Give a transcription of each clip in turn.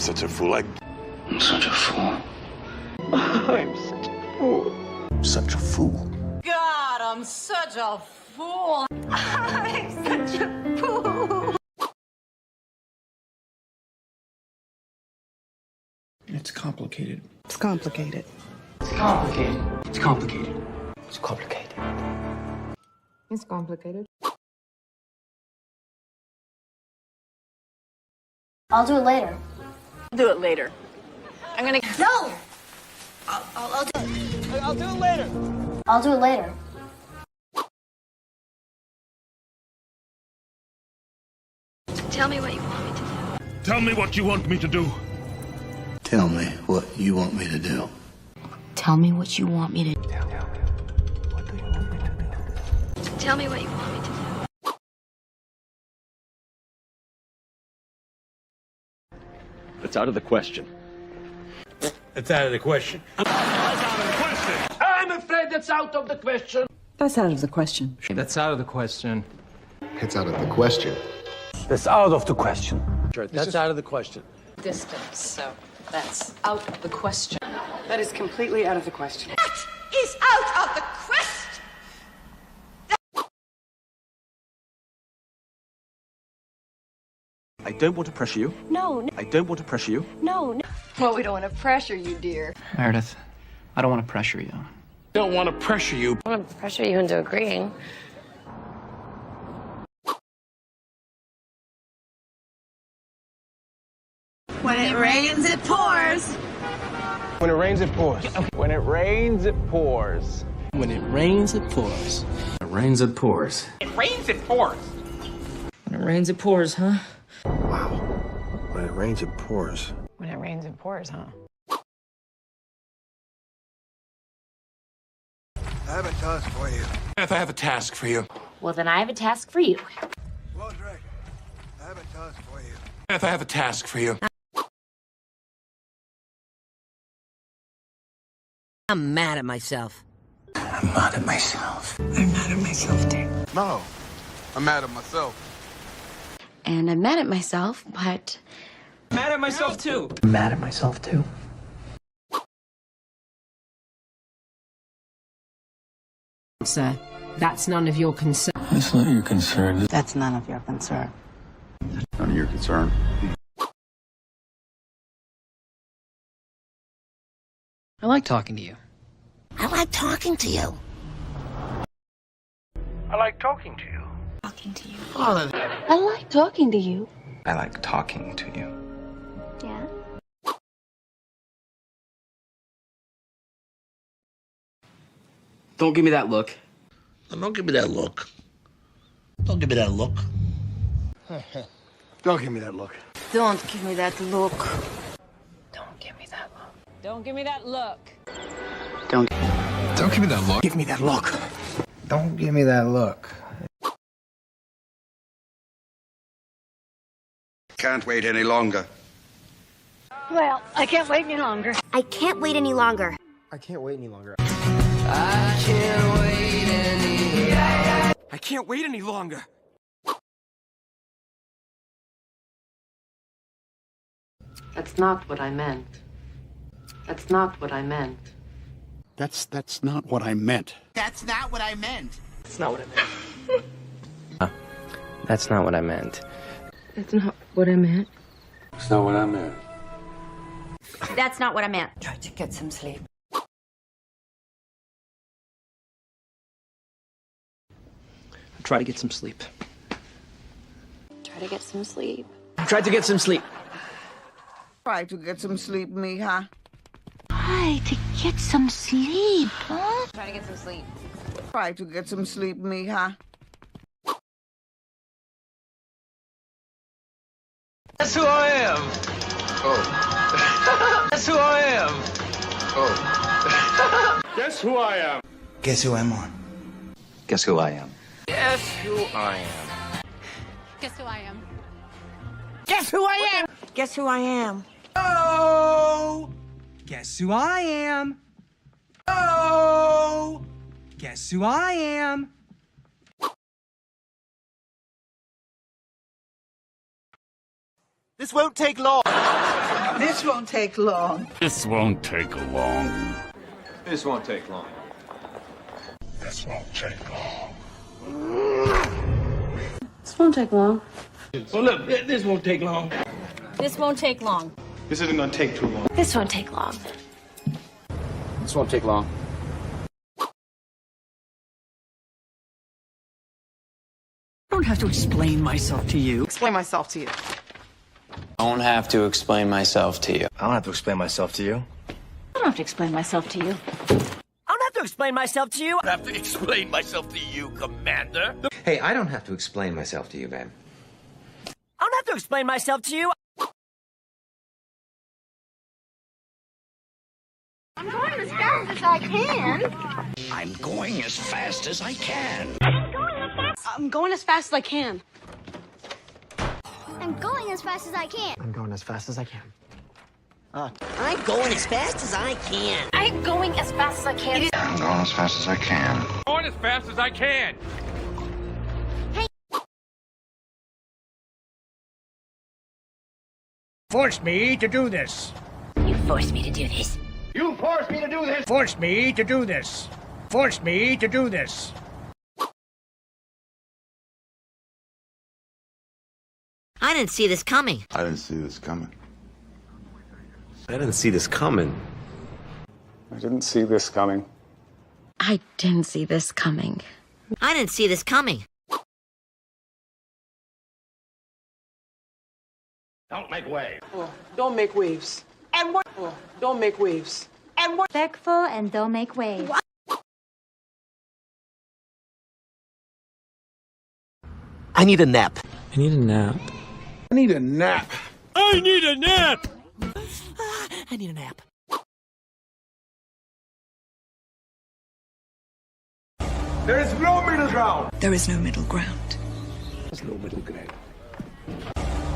such a fool. I'm such a fool. I'm such a fool. Such a fool. God, I'm such a fool. I'm such a fool. It's complicated. It's complicated. It's complicated. It's complicated. It's complicated. It's complicated. I'll do it later. Do it later. I'm gonna. No! I'll do it. I'll do it later. I'll do it later. Tell me what you want me to do. Tell me what you want me to do. Tell me what you want me to do. Tell me what you want me to do. Tell me what you want me to do. That's out of the question. It's out of the question. I'm afraid that's out of the question. That's out of the question. That's out of the question. It's out of the question. That's out of the question. That's out of the question. Distance, so that's out of the question. That is completely out of the question. That is out of the question! I don't want to pressure you. No, I don't want to pressure you. no. Well, we don't want to pressure you, dear. Meredith, I don't want to pressure you. Don't want to pressure you. I want to pressure you into agreeing. When it rains, it pours. When it rains, it pours. When it rains, it pours. When it rains, it pours. It rains, it pours. It rains, it pours. When it rains, it pours, huh? Wow. When it rains, it pours. When it rains, it pours, huh? I have a task for you. I have a task for you. Well, then I have a task for you. Well, Drake, I have a task for you. I have a task for you. I'm mad at myself. I'm mad at myself. I'm mad at myself, dear. No, I'm mad at myself. And I'm mad at myself, but Mad at myself, too. I'm mad at myself, too. Sir, that's none of your concern. That's not your concern. That's none of your concern. None of your concern. I like talking to you. I like talking to you. I like talking to you. talking to you. I like talking to you. I like talking to you. Yeah. Don't give me that look. Don't give me that look. Don't give me that look. Don't give me that look. Don't give me that look. Don't give me that look. Don't give me that look. Don't give me that look. Give me that look. Don't give me that look. Can't wait any longer. Well, I can't wait any longer. I can't wait any longer. I can't wait any longer. I can't wait any. I can't wait any longer. That's not what I meant. That's not what I meant. That's not what I meant. That's not what I meant. That's not what I meant. That's not what I meant. That's not what I meant. That's not what I meant. That's not what I meant. Try to get some sleep. Try to get some sleep. Try to get some sleep. Try to get some sleep. Try to get some sleep, mija. Try to get some sleep, huh? Try to get some sleep. Try to get some sleep, mija. That's who I am. Oh. That's who I am. Oh. Guess who I am? Guess who I'm on? Guess who I am? Guess who I am. Guess who I am? Guess who I am? Guess who I am? Oh! Guess who I am? Oh! Guess who I am? This won't take long. This won't take long. This won't take long. This won't take long. This won't take long. This won't take long. Well, look, this won't take long. This won't take long. This isn't gonna take too long. This won't take long. This won't take long. I don't have to explain myself to you. Explain myself to you. I don't have to explain myself to you. I don't have to explain myself to you. I don't have to explain myself to you. I don't have to explain myself to you. I have to explain myself to you, Commander. Hey, I don't have to explain myself to you, babe. I don't have to explain myself to you. I'm going as fast as I can. I'm going as fast as I can. I'm going as fast as I can. I'm going as fast as I can. I'm going as fast as I can. I'm going as fast as I can. I'm going as fast as I can. I'm going as fast as I can. Going as fast as I can. Force me to do this. You forced me to do this. You forced me to do this. Force me to do this. Force me to do this. I didn't see this coming. I didn't see this coming. I didn't see this coming. I didn't see this coming. I didn't see this coming. I didn't see this coming. Don't make way. Don't make waves. And what? Don't make waves. And what? Respectful and don't make waves. I need a nap. I need a nap. I need a nap. I need a nap. I need a nap. There is no middle ground. There is no middle ground. There's no middle ground.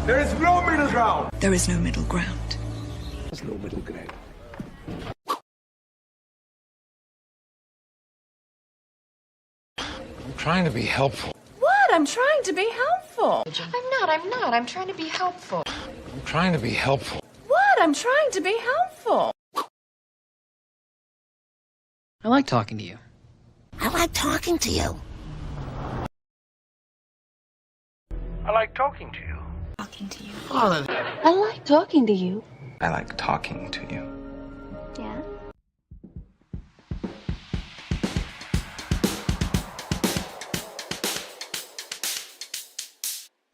There is no middle ground. There is no middle ground. There's no middle ground. I'm trying to be helpful. What? I'm trying to be helpful. I'm not. I'm trying to be helpful. I'm trying to be helpful. What? I'm trying to be helpful. I like talking to you. I like talking to you. I like talking to you. Talking to you. All of I like talking to you. I like talking to you.